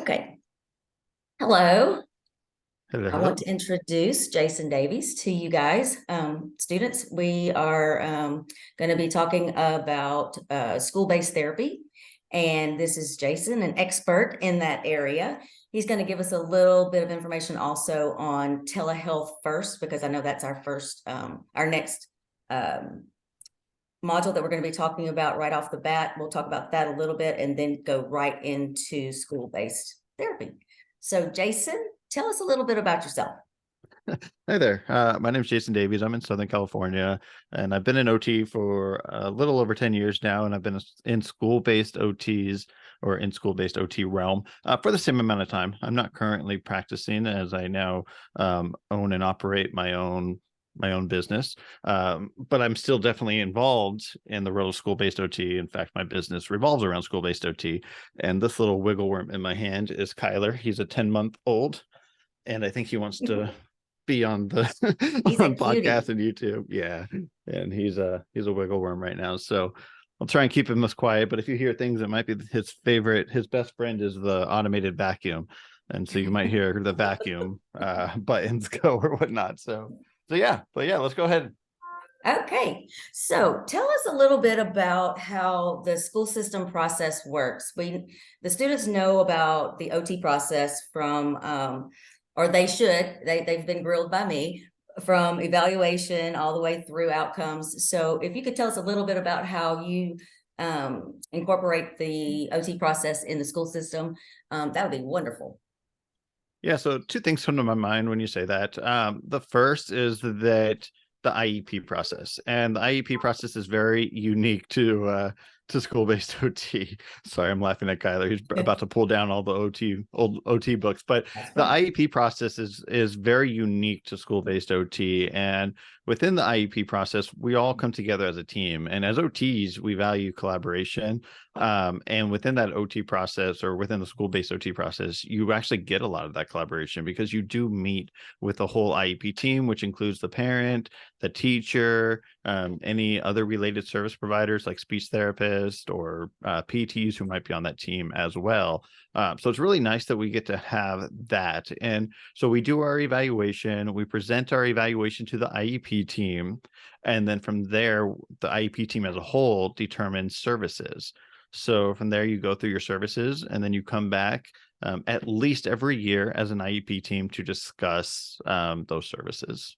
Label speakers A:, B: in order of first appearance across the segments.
A: Okay. Hello.
B: Hello,
A: I want
B: hello.
A: to introduce Jayson Davies to you guys. Students, we are going to be talking about school-based therapy. And this is Jayson, an expert in that area. He's going to give us a little bit of information also on telehealth first, because I know that's our next module that we're going to be talking about right off the bat. We'll talk about that a little bit and then go right into school-based therapy. So Jayson, tell us a little bit about yourself.
B: Hi there. My name is Jayson Davies. I'm in Southern California, and I've been in OT for a little over 10 years now, and I've been in school-based OTs or in school-based OT realm for the same amount of time. I'm not currently practicing as I now own and operate my own business, but I'm still definitely involved in the role of school-based OT. In fact, my business revolves around school-based OT, and this little wiggle worm in my hand is Kyler. He's a 10-month-old, and I think he wants to be on the
A: He's a
B: on
A: cutie.
B: podcast and YouTube. Yeah. And he's a wiggle worm right now. So I'll try and keep him as quiet. But if you hear things, it might be his best friend is the automated vacuum. And so you might hear the vacuum buttons go or whatnot. So yeah, but yeah, let's go ahead.
A: Okay, so tell us a little bit about how the school system process works. The students know about the OT process from, or they should, they've been grilled by me from evaluation all the way through outcomes. So if you could tell us a little bit about how you incorporate the OT process in the school system, that would be wonderful.
B: Yeah, so two things come to my mind when you say that. The first is that the IEP process, and the IEP process is very unique to school-based OT. Sorry, I'm laughing at Kyler. He's about to pull down all the old OT books, but
A: That's
B: the
A: fine.
B: IEP process is very unique to school-based OT. And within the IEP process, we all come together as a team, and as OTs, we value collaboration. And within that OT process or within the school-based OT process, you actually get a lot of that collaboration because you do meet with the whole IEP team, which includes the parent, the teacher, any other related service providers like speech therapists or PTs who might be on that team as well. So it's really nice that we get to have that. And so we do our evaluation, we present our evaluation to the IEP team, and then from there, the IEP team as a whole determines services. So from there, you go through your services and then you come back at least every year as an IEP team to discuss those services.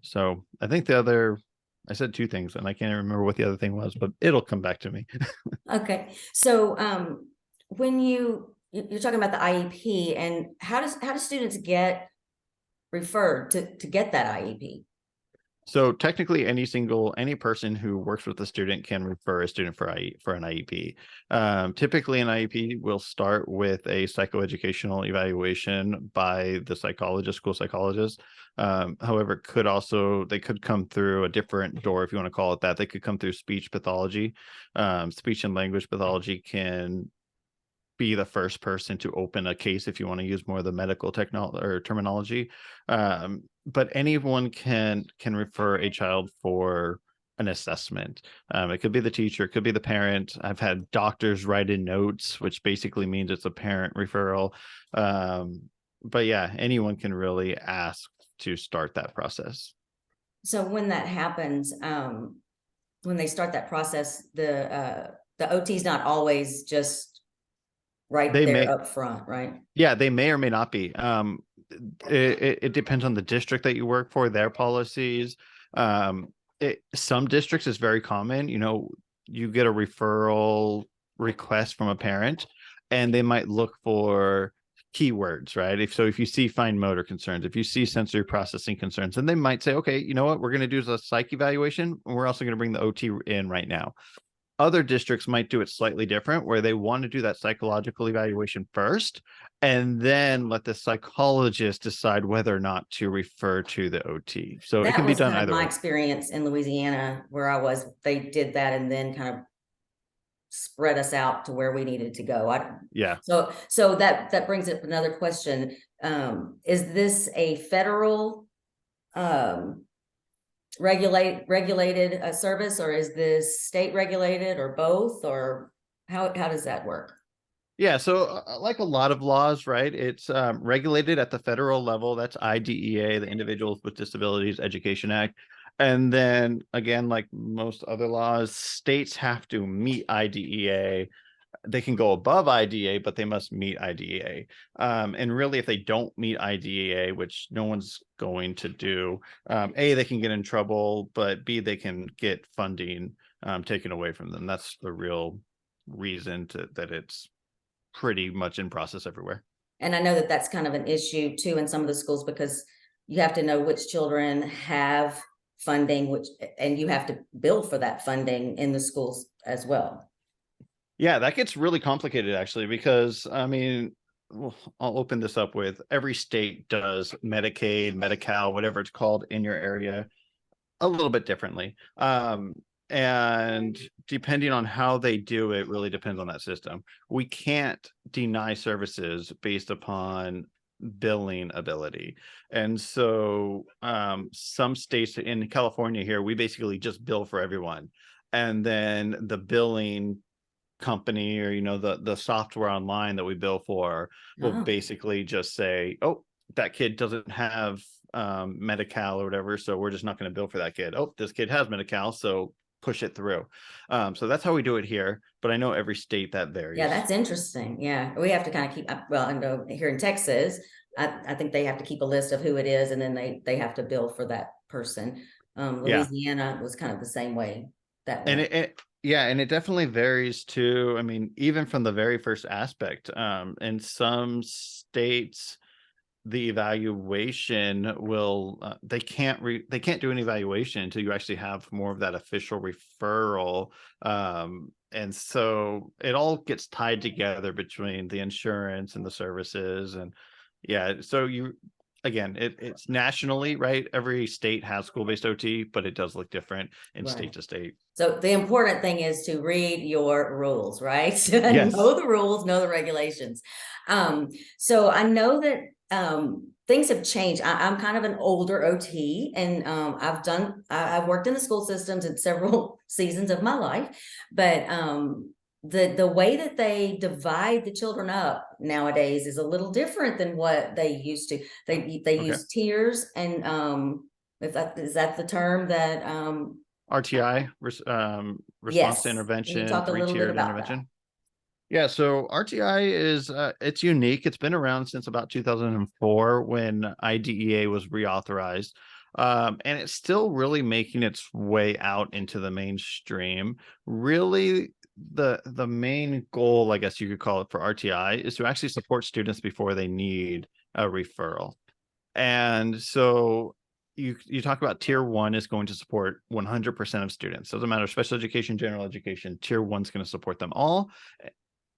B: So I think I said two things and I can't remember what the other thing was, but it'll come back to me.
A: Okay, so when you're talking about the IEP, and how do students get referred to get that IEP?
B: So technically, any person who works with a student can refer a student for an IEP. Typically, an IEP will start with a psychoeducational evaluation by the school psychologist. However, they could come through a different door, if you want to call it that. They could come through speech pathology. Speech and language pathology can be the first person to open a case if you want to use more of the medical technology or terminology. But anyone can refer a child for an assessment. It could be the teacher, it could be the parent. I've had doctors write in notes, which basically means it's a parent referral. But yeah, anyone can really ask to start that process.
A: So when that happens, when they start that process, the OT is not always just right
B: They
A: there
B: may
A: up front, right?
B: Yeah, they may or may not be. It depends on the district that you work for, their policies. Um, some districts is very common. You get a referral request from a parent, and they might look for keywords, right? If you see fine motor concerns, if you see sensory processing concerns, then they might say, okay, you know what, we're going to do is a psych evaluation, and we're also going to bring the OT in right now. Other districts might do it slightly different, where they want to do that psychological evaluation first and then let the psychologist decide whether or not to refer to the OT. So it
A: That
B: can be
A: was
B: done
A: kind of
B: either
A: my
B: way.
A: experience in Louisiana where I was. They did that and then kind of spread us out to where we needed to go.
B: Yeah.
A: So that brings up another question. Is this a federal um, regulated service, or is this state regulated, or both, or how does that work?
B: Yeah, so like a lot of laws, right? It's regulated at the federal level. That's IDEA, the Individuals with Disabilities Education Act. And then again, like most other laws, states have to meet IDEA. They can go above IDEA, but they must meet IDEA. And really, if they don't meet IDEA, which no one's going to do, A, they can get in trouble, but B, they can get funding taken away from them. That's the real reason that it's pretty much in process everywhere.
A: And I know that that's kind of an issue too in some of the schools, because you have to know which children have funding, which, and you have to bill for that funding in the schools as well.
B: Yeah, that gets really complicated actually, because I mean, well, I'll open this up with every state does Medicaid, Medi-Cal, whatever it's called in your area, a little bit differently. And depending on how they do it, really depends on that system. We can't deny services based upon billing ability. And so some states in California here, we basically just bill for everyone. And then the billing company, or the software online that we bill for, will
A: Oh,
B: basically just say, oh, that kid doesn't have Medi-Cal or whatever, so we're just not going to bill for that kid. Oh, this kid has Medi-Cal, so push it through. So that's how we do it here, but I know every state that
A: yeah,
B: varies.
A: that's interesting. Yeah, we have to kind of keep, well, I know here in Texas, I think they have to keep a list of who it is, and then they have to bill for that person.
B: Yeah,
A: Louisiana was kind of the same way that
B: and
A: went.
B: yeah, and it definitely varies too. I mean, even from the very first aspect, in some states the evaluation will they can't do an evaluation until you actually have more of that official referral. And so it all gets tied together between the insurance and the services. And yeah, so you again, it's nationally, right? Every state has school-based OT, but it does look different in
A: Right.
B: state to state.
A: So the important thing is to read your rules, right?
B: Yes.
A: Know the rules, know the regulations. So I know that things have changed. I'm kind of an older OT, and I've worked in the school systems in several seasons of my life, but the way that they divide the children up nowadays is a little different than what they used to. They
B: Okay.
A: use tiers, and if that is that the term that
B: RTI, response to
A: yes. Can you
B: intervention,
A: talk a little bit
B: three-tiered
A: about that?
B: intervention. Yeah, so RTI is it's unique. It's been around since about 2004 when IDEA was reauthorized. And it's still really making its way out into the mainstream. Really, the main goal, I guess you could call it, for RTI is to actually support students before they need a referral. And so you talk about tier one is going to support 100% of students. Doesn't matter, special education, general education, tier one's going to support them all.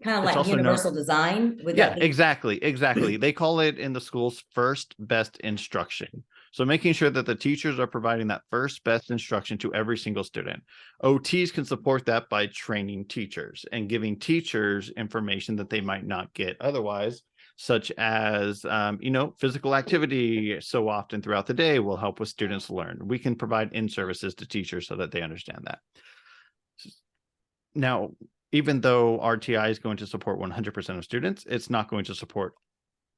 A: Kind of
B: It's
A: like
B: also known,
A: universal design. Would that
B: yeah,
A: be
B: exactly. They call it in the schools first best instruction. So making sure that the teachers are providing that first best instruction to every single student. OTs can support that by training teachers and giving teachers information that they might not get otherwise, such as physical activity so often throughout the day will help with students learn. We can provide in services to teachers so that they understand that. Now, even though RTI is going to support 100% of students, it's not going to support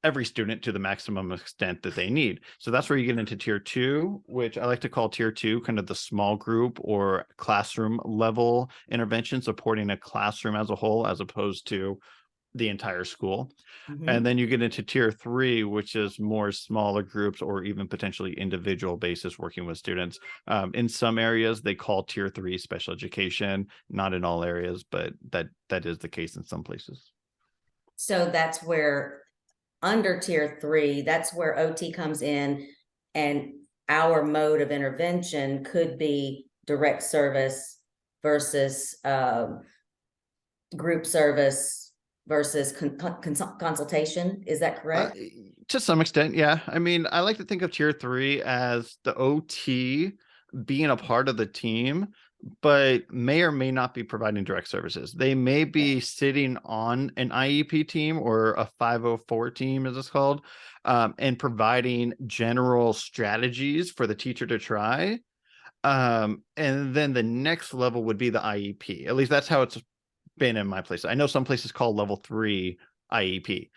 B: every student to the maximum extent that they need. So that's where you get into tier two, which I like to call tier two kind of the small group or classroom level intervention, supporting a classroom as a whole, as opposed to the entire school. And
A: Mhm.
B: then you get into tier three, which is more smaller groups or even potentially individual basis working with students. In some areas, they call tier three special education, not in all areas, but that is the case in some places.
A: So that's where under tier three, that's where OT comes in, and our mode of intervention could be direct service versus group service versus consultation. Is that
B: Uh,
A: correct?
B: to some extent, yeah. I mean, I like to think of tier three as the OT being a part of the team, but may or may not be providing direct services. They may be sitting on an IEP team or a 504 team, as it's called, and providing general strategies for the teacher to try. And then the next level would be the IEP. At least that's how it's been in my place. I know some places call level 3 IEP,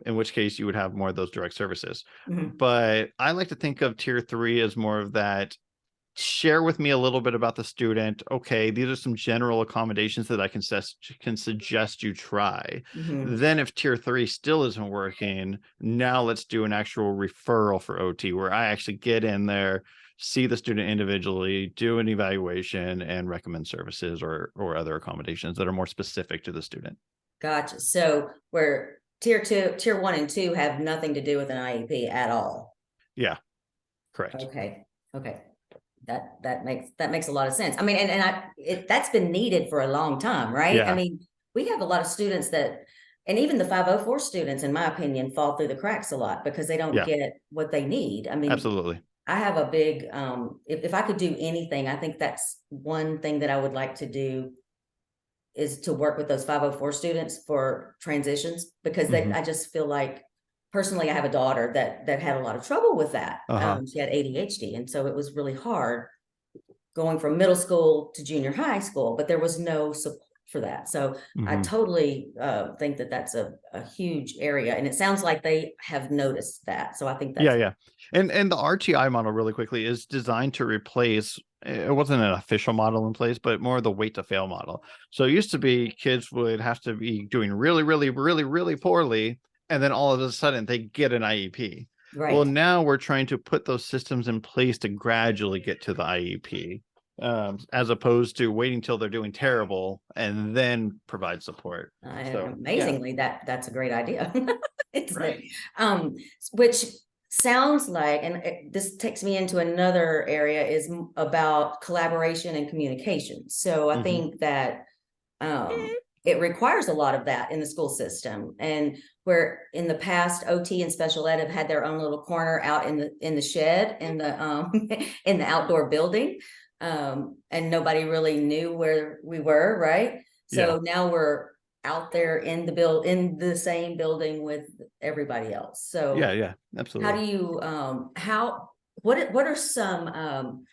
B: in which case you would have more of those direct services.
A: Mhm.
B: But I like to think of tier 3 as more of that, share with me a little bit about the student. Okay, these are some general accommodations that I can suggest you try.
A: Mhm.
B: Then if tier 3 still isn't working, now let's do an actual referral for OT where I actually get in there, see the student individually, do an evaluation, and recommend services or other accommodations that are more specific to the student.
A: Gotcha. So where tier 1 and 2 have nothing to do with an IEP at all.
B: Yeah, correct.
A: Okay. Okay. That makes a lot of sense. I mean, that's been needed for a long time, right? I
B: Yeah,
A: mean, we have a lot of students that, and even the 504 students, in my opinion, fall through the cracks a lot because they don't
B: yeah,
A: get what they need. I mean,
B: absolutely.
A: I have a big, if I could do anything, I think that's one thing that I would like to do is to work with those 504 students for transitions because
B: Hmm.
A: I just feel like personally I have a daughter that had a lot of trouble with that.
B: Uh-huh.
A: She had ADHD, and so it was really hard going from middle school to junior high school, but there was no support for that. So I
B: Hmm.
A: totally think that that's a huge area, and it sounds like they have noticed that. So I think
B: Yeah,
A: that's
B: yeah. And the RTI model really quickly is designed to replace, it wasn't an official model in place, but more the wait to fail model. So it used to be kids would have to be doing really, really, really, really poorly, and then all of a sudden they get an IEP. Well,
A: right.
B: now we're trying to put those systems in place to gradually get to the IEP, as opposed to waiting till they're doing terrible and then provide support. So yeah,
A: Amazingly, that's a great idea. It's
B: right.
A: which sounds like, and this takes me into another area is about collaboration and communication. So I
B: Hmm.
A: think that it requires a lot of that in the school system, and where in the past OT and special ed have had their own little corner out in the shed in the in the outdoor building, and nobody really knew where we were, right?
B: Yeah.
A: So now we're out there in the same building with everybody else.
B: Yeah,
A: So
B: yeah,
A: how
B: absolutely.
A: do you how what are some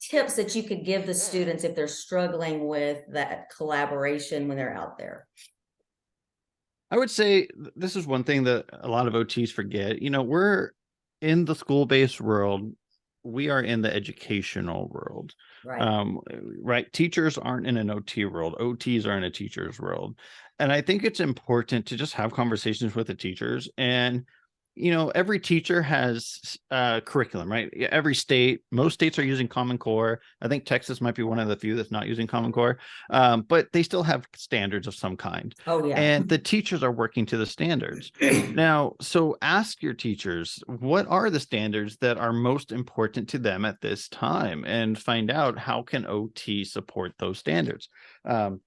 A: tips that you could give the students if they're struggling with that collaboration when they're out there?
B: I would say this is one thing that a lot of OTs forget. We're in the school-based world. We are in the educational world.
A: Right.
B: Um, right. Teachers aren't in an OT world. OTs are in a teacher's world. And I think it's important to just have conversations with the teachers. And every teacher has curriculum, right? Yeah, every state, most states are using Common Core. I think Texas might be one of the few that's not using Common Core, but they still have standards of some kind,
A: Oh yeah.
B: and the teachers are working to the standards. Now, so ask your teachers, what are the standards that are most important to them at this time, and find out how can OT support those standards. Um,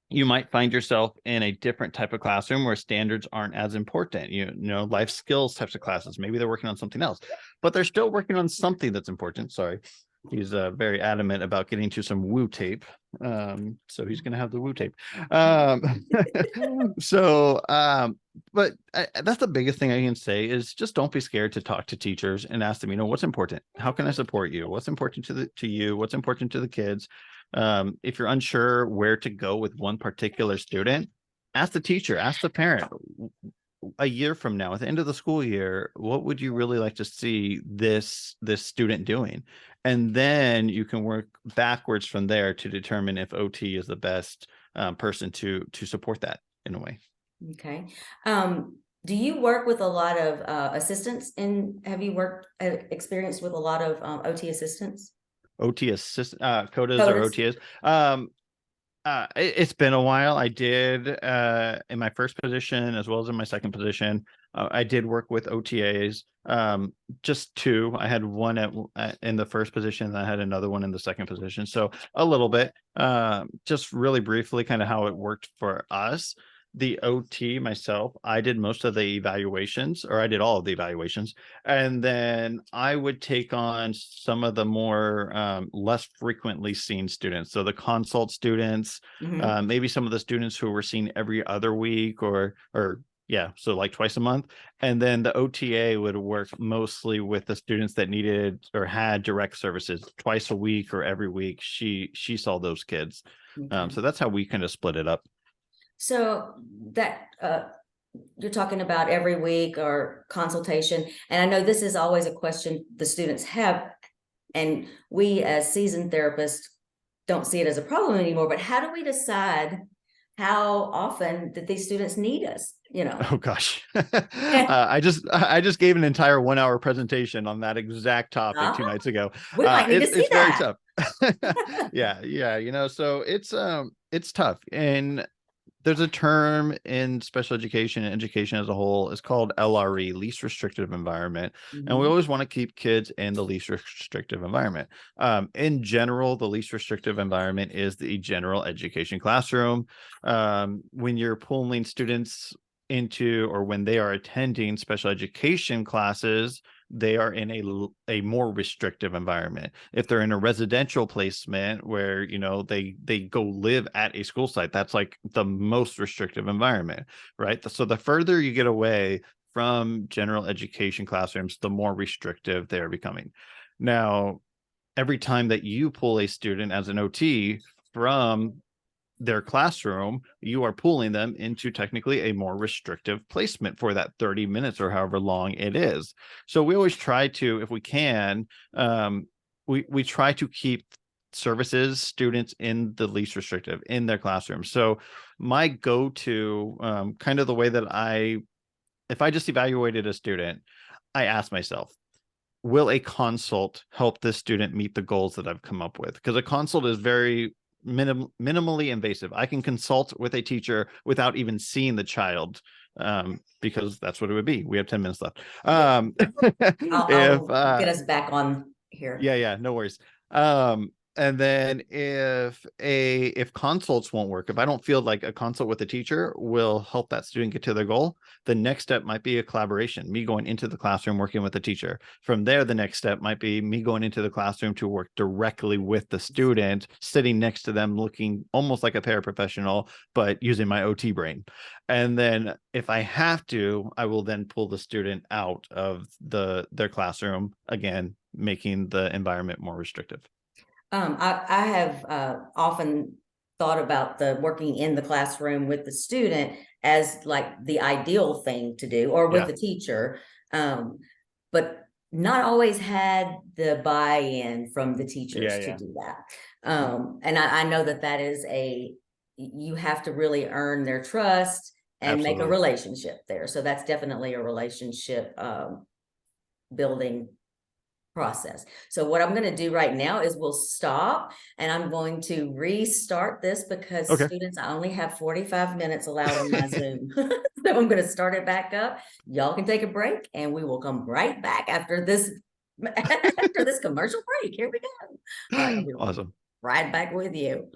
B: you might find yourself in a different type of classroom where standards aren't as important. Life skills types of classes. Maybe they're working on something else, but they're still working on something that's important. Sorry. He's very adamant about getting to some woo tape. So he's going to have the woo tape. Um, so, but that's the biggest thing I can say is just don't be scared to talk to teachers and ask them, what's important? How can I support you? What's important to you? What's important to the kids? If you're unsure where to go with one particular student, ask the teacher, ask the parent. A year from now, at the end of the school year, what would you really like to see this student doing? And then you can work backwards from there to determine if OT is the best person to support that in a way.
A: Okay. Do you work with a lot of assistants, and have you experienced with a lot of OT assistants?
B: OT assist codas or
A: CODIS?
B: OTs. It's been a while. I did in my first position as well as in my second position. I did work with OTAs, just two. I had one in the first position, and I had another one in the second position. So a little bit, just really briefly, kind of how it worked for us. The OT myself, I did most of the evaluations, or I did all of the evaluations, and then I would take on some of the more less frequently seen students. So the consult students,
A: Hmm.
B: maybe some of the students who were seen every other week or Yeah, so like twice a month. And then the OTA would work mostly with the students that needed or had direct services twice a week or every week. She saw those kids.
A: Okay.
B: So that's how we kind of split it up.
A: So that you're talking about every week or consultation, and I know this is always a question the students have, and we as seasoned therapists don't see it as a problem anymore, but how do we decide how often that these students need us, you know?
B: Oh gosh. I just gave an entire 1 hour presentation on that exact topic 2 nights ago.
A: We might need to see
B: It's very
A: that.
B: tough. Yeah, so it's tough. And there's a term in special education and education as a whole. It's called LRE, least restrictive environment. And we
A: Mhm.
B: always want to keep kids in the least restrictive environment. In general, the least restrictive environment is the general education classroom. When you're pulling students into, or when they are attending special education classes, they are in a more restrictive environment. If they're in a residential placement where, they go live at a school site, that's like the most restrictive environment, right? So the further you get away from general education classrooms, the more restrictive they're becoming. Now, every time that you pull a student as an OT from their classroom, you are pulling them into technically a more restrictive placement for that 30 minutes or however long it is. So we always try to, if we can, we try to keep services students in the least restrictive in their classroom. So my go-to, kind of the way that if I just evaluated a student, I ask myself, will a consult help this student meet the goals that I've come up with? Because a consult is very minimally invasive. I can consult with a teacher without even seeing the child, because that's what it would be. We have 10 minutes left. If
A: I'll get us back on here.
B: Yeah, no worries. And then if consults won't work, if I don't feel like a consult with a teacher will help that student get to their goal, the next step might be a collaboration, me going into the classroom working with the teacher. From there, the next step might be me going into the classroom to work directly with the student, sitting next to them, looking almost like a paraprofessional, but using my OT brain. And then if I have to, I will then pull the student out of their classroom, again, making the environment more restrictive.
A: I have often thought about the working in the classroom with the student as like the ideal thing to do, or with
B: Yeah.
A: the teacher, but not always had the buy-in from the teachers to
B: Yeah.
A: do that. And I know that is you have to really earn their trust and make a
B: Absolutely.
A: relationship there. So that's definitely a relationship building process. So what I'm going to do right now is we'll stop and I'm going to restart this because
B: Okay.
A: students, I only have 45 minutes allowed on my Zoom. So I'm going to start it back up. Y'all can take a break and we will come right back after this after this commercial break. Here we go. All right, I'll be
B: Awesome.
A: right back with you.